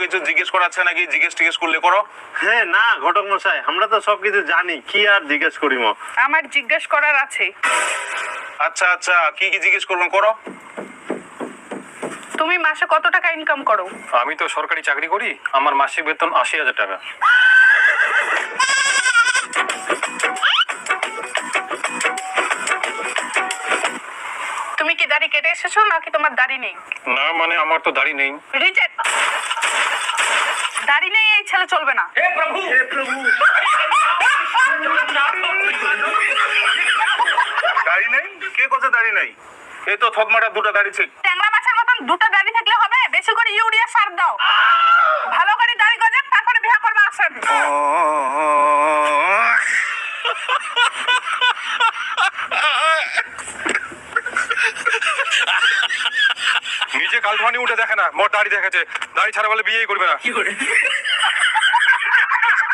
কিছু জিজ্ঞেস করাচ্ছে নাকি? জিজ্ঞেস করলে করো। হ্যাঁ না ঘটক মশাই, আমরা তো সবকিছু জানি, কি আর জিজ্ঞেস করিম। আমার জিজ্ঞেস করার আছে। আচ্ছা আচ্ছা, কি কি জিজ্ঞেস করবেন করো। তুমি মাসে কত টাকা ইনকাম করো? আমি তো সরকারি চাকরি করি, আমার মাসিক বেতন ৮০,০০০ টাকা। তুমি কি দাড়ি কেটে এসেছো নাকি তোমার দাড়ি নেই? না মানে আমার তো দাড়ি নেই। রিজেক্ট। দাড়ি নেই এই ছেলে চলবে না। দাড়ি নেই? কে কথা দাড়ি নাই? এই তো থকমাটা দুটো দাড়ি ছিল। ট্যাংরা মাছের মতন দুটো দাড়ি থাকলে হবে? বেশি করে ইউরিয়া সার দাও। ভালো করে দাড়ি গজাক, তারপরে বিয়ে করবে আসেন। নিজে কালখানি উঠে দেখে না, মোর দাড়ি দেখেছে। দাড়ি ছাড়া বলে বিয়েই করবে না।